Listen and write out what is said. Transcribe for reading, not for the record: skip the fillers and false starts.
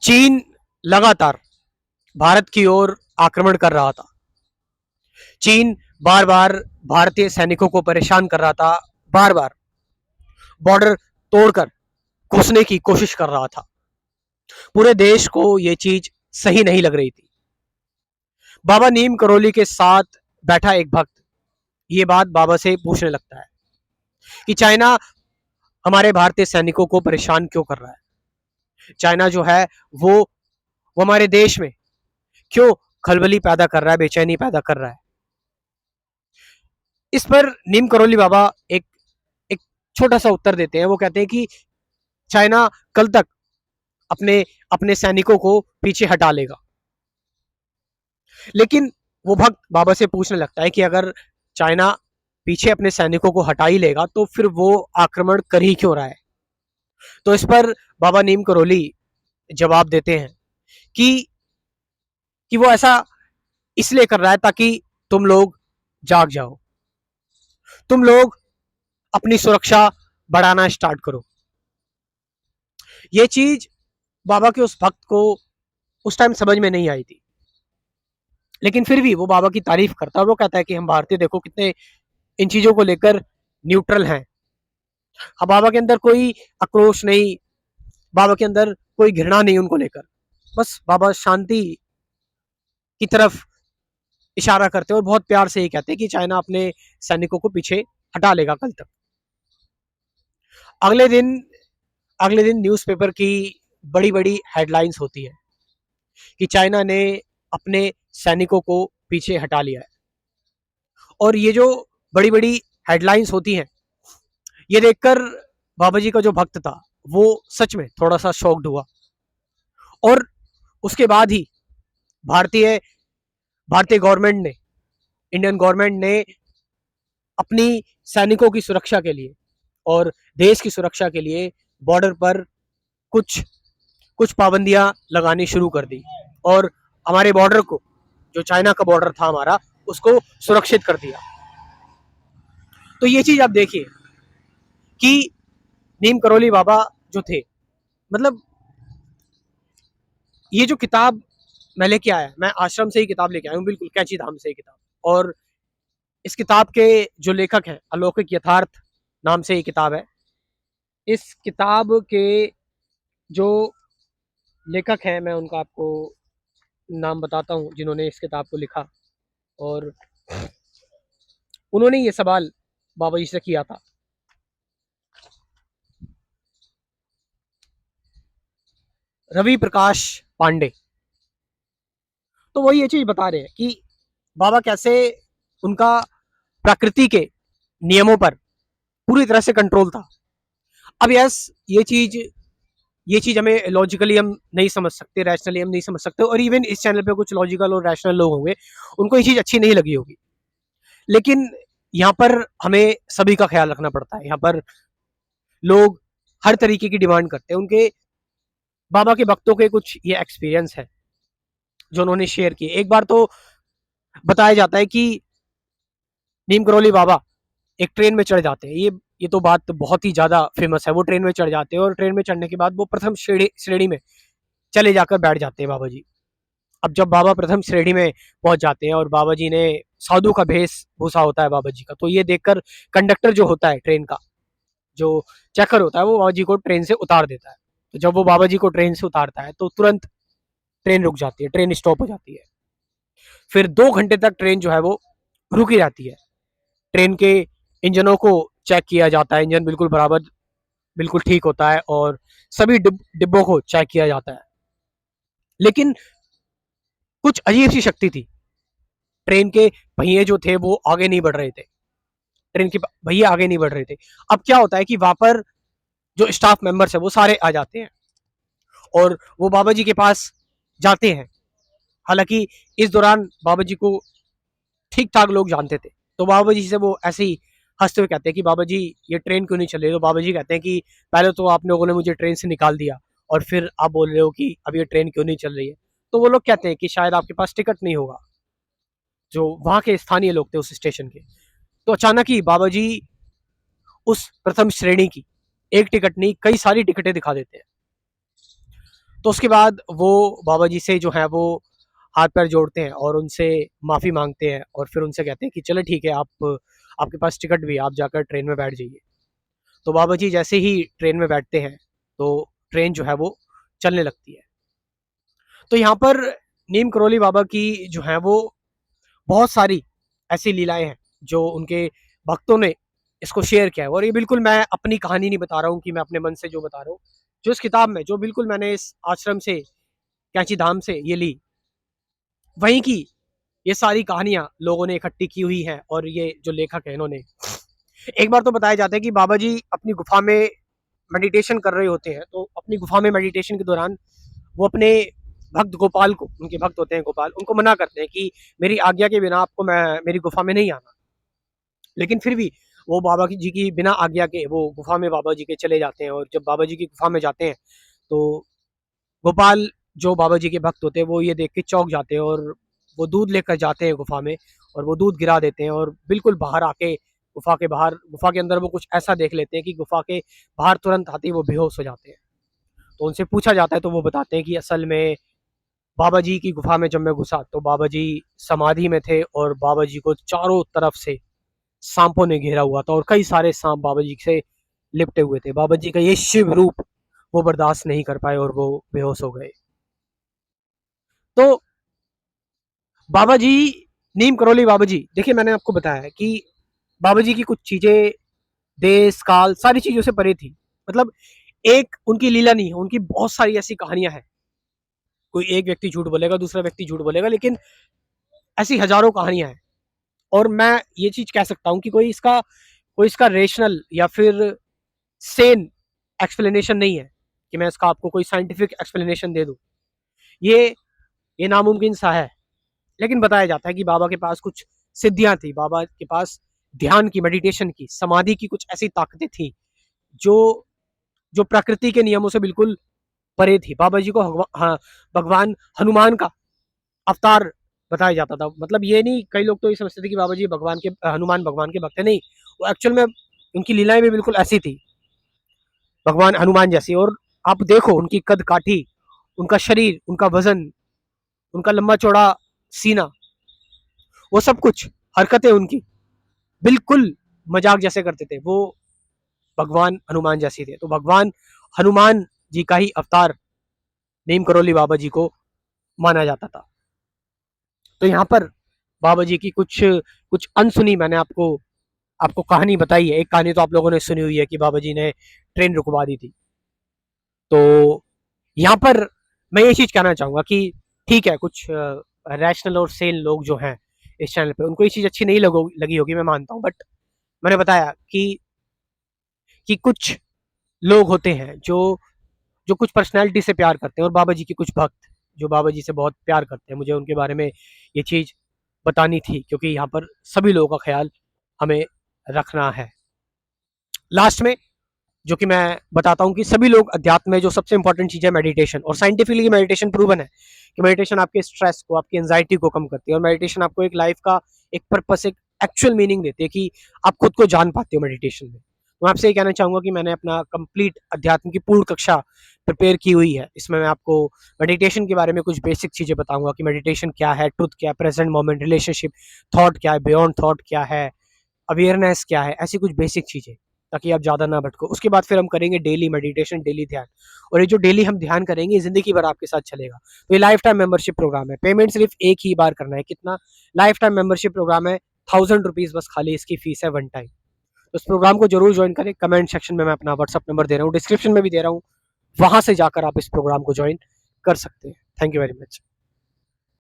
चीन लगातार भारत की ओर आक्रमण कर रहा था। चीन बार बार भारतीय सैनिकों को परेशान कर रहा था, बार बार बॉर्डर तोड़कर घुसने की कोशिश कर रहा था। पूरे देश को यह चीज सही नहीं लग रही थी। बाबा नीम करोली के साथ बैठा एक भक्त ये बात बाबा से पूछने लगता है कि चाइना हमारे भारतीय सैनिकों को परेशान क्यों कर रहा है। चाइना जो है वो हमारे देश में क्यों खलबली पैदा कर रहा है, बेचैनी पैदा कर रहा है। इस पर नीम करोली बाबा एक एक छोटा सा उत्तर देते हैं। वो कहते हैं कि चाइना कल तक अपने अपने सैनिकों को पीछे हटा लेगा। लेकिन वो भक्त बाबा से पूछने लगता है कि अगर चाइना पीछे अपने सैनिकों को हटा ही लेगा तो फिर वो आक्रमण कर ही क्यों रहा है। तो इस पर बाबा नीम करोली जवाब देते हैं कि वो ऐसा इसलिए कर रहा है ताकि तुम लोग जाग जाओ, तुम लोग अपनी सुरक्षा बढ़ाना स्टार्ट करो। ये चीज बाबा के उस भक्त को उस टाइम समझ में नहीं आई थी, लेकिन फिर भी वो बाबा की तारीफ करता है। वो कहता है कि हम भारतीय देखो कितने इन चीजों को लेकर न्यूट्रल हैं। अब बाबा के अंदर कोई आक्रोश नहीं, बाबा के अंदर कोई घृणा नहीं उनको लेकर। बस बाबा शांति की तरफ इशारा करते हैं और बहुत प्यार से ये कहते हैं कि चाइना अपने सैनिकों को पीछे हटा लेगा कल तक। अगले दिन न्यूज़पेपर की बड़ी बड़ी हेडलाइंस होती है कि चाइना ने अपने सैनिकों को पीछे हटा लिया है। और ये जो बड़ी बड़ी हेडलाइंस होती हैं, ये देखकर बाबा जी का जो भक्त था वो सच में थोड़ा सा शॉक्ड हुआ। और उसके बाद ही भारतीय भारतीय गवर्नमेंट ने इंडियन गवर्नमेंट ने अपनी सैनिकों की सुरक्षा के लिए और देश की सुरक्षा के लिए बॉर्डर पर कुछ कुछ पाबंदियां लगानी शुरू कर दी और हमारे बॉर्डर को, जो चाइना का बॉर्डर था हमारा, उसको सुरक्षित कर दिया। तो ये चीज आप देखिए कि नीम करोली बाबा जो थे, मतलब ये जो किताब मैं लेके आया, मैं आश्रम से ही किताब लेके आया हूँ, बिल्कुल कैंची धाम से ही किताब। और इस किताब के जो लेखक हैं, अलौकिक यथार्थ नाम से ये किताब है। इस किताब के जो लेखक हैं, मैं उनका आपको नाम बताता हूँ जिन्होंने इस किताब को लिखा। और उन्होंने ये सवाल बाबा जी से किया था। रवि प्रकाश पांडे। तो वो ये चीज बता रहे हैं कि बाबा कैसे उनका प्रकृति के नियमों पर पूरी तरह से कंट्रोल था। अब यस, ये चीज हमें लॉजिकली हम नहीं समझ सकते, रैशनली हम नहीं समझ सकते, और इवन इस चैनल पे कुछ लॉजिकल और रैशनल लोग होंगे, उनको ये चीज अच्छी नहीं लगी होगी। लेकिन यहाँ पर हमें सभी का ख्याल रखना पड़ता है। यहाँ पर लोग हर तरीके की डिमांड करते हैं। उनके बाबा के भक्तों के कुछ ये एक्सपीरियंस है जो उन्होंने शेयर किए। एक बार तो बताया जाता है कि नीम करोली बाबा एक ट्रेन में चढ़ जाते हैं। ये तो बात बहुत ही ज्यादा फेमस है। वो ट्रेन में चढ़ जाते हैं और ट्रेन में चढ़ने के बाद वो प्रथम श्रेणी में चले जाकर बैठ जाते हैं बाबा जी। अब जब बाबा प्रथम श्रेणी में पहुंच जाते हैं और बाबा जी ने साधु का भेष भूषा होता है बाबा जी का, तो ये देखकर कंडक्टर जो होता है ट्रेन का, जो चेकर होता है, वो बाबा जी को ट्रेन से उतार देता है। तो जब वो बाबा जी को ट्रेन से उतारता है तो तुरंत ट्रेन रुक जाती है, ट्रेन स्टॉप हो जाती है। फिर 2 घंटे तक ट्रेन जो है वो रुकी रहती है। ट्रेन के इंजनों को चेक किया जाता है, इंजन बिल्कुल बराबर, बिल्कुल ठीक होता है, और सभी डिब्बों को चेक किया जाता है। लेकिन कुछ अजीब सी शक्ति थी। ट्रेन के पहिए जो थे वो आगे नहीं बढ़ रहे थे। ट्रेन के पहिए आगे नहीं बढ़ रहे थे। अब क्या होता है कि वहां पर जो स्टाफ मेंबर्स है वो सारे आ जाते हैं और वो बाबा जी के पास जाते हैं। हालांकि इस दौरान बाबा जी को ठीक ठाक लोग जानते थे। तो बाबा जी से वो ऐसे ही हंसते हुए कहते हैं कि बाबा जी ये ट्रेन क्यों नहीं चल रही। तो बाबा जी कहते हैं कि पहले तो आप लोगों ने मुझे ट्रेन से निकाल दिया और फिर आप बोल रहे हो कि अब ये ट्रेन क्यों नहीं चल रही है। तो वो लोग कहते हैं कि शायद आपके पास टिकट नहीं होगा, जो वहां के स्थानीय लोग थे उस स्टेशन के। तो अचानक ही बाबा जी उस प्रथम श्रेणी की एक टिकट नहीं, कई सारी टिकटें दिखा देते हैं। तो उसके बाद वो बाबा जी से जो है वो हाथ पैर जोड़ते हैं और उनसे माफ़ी मांगते हैं और फिर उनसे कहते हैं कि चलो ठीक है, आप आपके पास टिकट भी है, आप जाकर ट्रेन में बैठ जाइए। तो बाबा जी जैसे ही ट्रेन में बैठते हैं तो ट्रेन जो है वो चलने लगती है। तो यहाँ पर नीम करोली बाबा की जो है वो बहुत सारी ऐसी लीलाएं हैं जो उनके भक्तों ने इसको शेयर किया है। और ये बिल्कुल मैं अपनी कहानी नहीं बता रहा हूँ कि मैं अपने मन से जो बता रहा हूँ, जो इस किताब में जो बिल्कुल मैंने इस आश्रम से, कैंची धाम से ये ली, वहीं की ये सारी कहानियां लोगों ने इकट्ठी की हुई हैं। और ये जो लेखक है इन्होंने, एक बार तो बताया जाता है कि बाबा जी अपनी गुफा में मेडिटेशन कर रहे होते हैं। तो अपनी गुफा में मेडिटेशन के दौरान वो अपने भक्त गोपाल को, उनके भक्त होते हैं गोपाल, उनको मना करते हैं कि मेरी आज्ञा के बिना आपको मैं मेरी गुफा में नहीं आना। लेकिन फिर भी वो बाबा जी की बिना आज्ञा के वो गुफा में बाबा जी के चले जाते हैं। और जब बाबा जी की गुफा में जाते हैं तो गोपाल जो बाबा जी के भक्त होते हैं वो ये देख के चौंक जाते हैं और वो दूध लेकर जाते हैं गुफा में और वो दूध गिरा देते हैं। और बिल्कुल बाहर आके गुफा के बाहर, गुफा के अंदर वो कुछ ऐसा देख लेते हैं कि गुफा के बाहर तुरंत आते ही वो बेहोश हो जाते हैं। तो उनसे पूछा जाता है तो वो बताते हैं कि असल में बाबा जी की गुफा में जब मैं घुसा तो बाबा जी समाधि में थे और बाबा जी को चारों तरफ से सांपों ने घेरा हुआ था और कई सारे सांप बाबा जी से लिपटे हुए थे। बाबा जी का ये शिव रूप वो बर्दाश्त नहीं कर पाए और वो बेहोश हो गए। तो बाबा जी, नीम करोली बाबा जी, देखिए मैंने आपको बताया है कि बाबा जी की कुछ चीजें देश काल सारी चीजों से परे थी। मतलब एक उनकी लीला नहीं है, उनकी बहुत सारी ऐसी कहानियां हैं। कोई एक व्यक्ति झूठ बोलेगा, दूसरा व्यक्ति झूठ बोलेगा, लेकिन ऐसी हजारों कहानियां हैं। और मैं ये चीज कह सकता हूँ कि कोई इसका रेशनल या फिर सेन एक्सप्लेनेशन नहीं है कि मैं इसका आपको कोई साइंटिफिक एक्सप्लेनेशन दे दूं। ये ये नामुमकिन सा है। लेकिन बताया जाता है कि बाबा के पास कुछ सिद्धियां थी, बाबा के पास ध्यान की, मेडिटेशन की, समाधि की कुछ ऐसी ताकतें थी जो जो प्रकृति के नियमों से बिल्कुल परे थी। बाबा जी को हाँ, भगवान हनुमान का अवतार बताया जाता था। मतलब ये नहीं, कई लोग तो ये समझते थे कि बाबा जी भगवान के, हनुमान भगवान के भक्त है। नहीं, वो एक्चुअल में उनकी लीलाएं भी बिल्कुल ऐसी थी, भगवान हनुमान जैसी। और आप देखो उनकी कद काठी, उनका शरीर, उनका वजन, उनका लंबा चौड़ा सीना, वो सब कुछ हरकतें उनकी बिल्कुल मजाक जैसे करते थे। वो भगवान हनुमान जैसी थे। तो भगवान हनुमान जी का ही अवतार नीम करोली बाबा जी को माना जाता था। तो यहाँ पर बाबा जी की कुछ कुछ अनसुनी मैंने आपको आपको कहानी बताई है। एक कहानी तो आप लोगों ने सुनी हुई है कि बाबा जी ने ट्रेन रुकवा दी थी। तो यहाँ पर मैं ये चीज कहना चाहूंगा कि ठीक है, कुछ रैशनल और सेन लोग जो हैं इस चैनल पे, उनको ये चीज अच्छी नहीं लगी होगी, मैं मानता हूँ। बट मैंने बताया कि कुछ लोग होते हैं जो जो कुछ पर्सनैलिटी से प्यार करते हैं, और बाबा जी के कुछ भक्त जो बाबा जी से बहुत प्यार करते हैं। मुझे उनके बारे में ये चीज़ बतानी थी क्योंकि यहाँ पर सभी लोगों का ख्याल हमें रखना है। लास्ट में जो कि मैं बताता हूँ कि सभी लोग अध्यात्म में जो सबसे इंपॉर्टेंट चीज़ है मेडिटेशन, और साइंटिफिकली मेडिटेशन प्रूवन है कि मेडिटेशन आपके स्ट्रेस को, आपकी एंजाइटी को कम करती है। और मेडिटेशन आपको एक लाइफ का एक पर्पस, एक एक्चुअल मीनिंग देती है कि आप खुद को जान पाते हो मेडिटेशन में। तो मैं आपसे ये कहना चाहूंगा कि मैंने अपना कंप्लीट अध्यात्म की पूर्ण कक्षा प्रिपेयर की हुई है। इसमें मैं आपको मेडिटेशन के बारे में कुछ बेसिक चीज़ें बताऊंगा कि मेडिटेशन क्या है, ट्रुथ क्या है, प्रेजेंट मोमेंट, रिलेशनशिप, थॉट क्या है, बियॉन्ड थॉट क्या है, अवेयरनेस क्या है, ऐसी कुछ बेसिक चीज़ें, ताकि आप ज़्यादा ना भटको। उसके बाद फिर हम करेंगे डेली मेडिटेशन, डेली ध्यान। और ये जो डेली हम ध्यान करेंगे ज़िंदगी भर आपके साथ चलेगा। तो ये लाइफ टाइम मेंबरशिप प्रोग्राम है। पेमेंट सिर्फ एक ही बार करना है। कितना? लाइफ टाइम मेंबरशिप प्रोग्राम है, 1000 रुपीज़ बस, खाली इसकी फीस है वन टाइम। तो इस प्रोग्राम को जरूर ज्वाइन करें। कमेंट सेक्शन में मैं अपना व्हाट्सअप नंबर दे रहा हूँ, डिस्क्रिप्शन में भी दे रहा हूँ, वहां से जाकर आप इस प्रोग्राम को ज्वाइन कर सकते हैं। Thank you very much.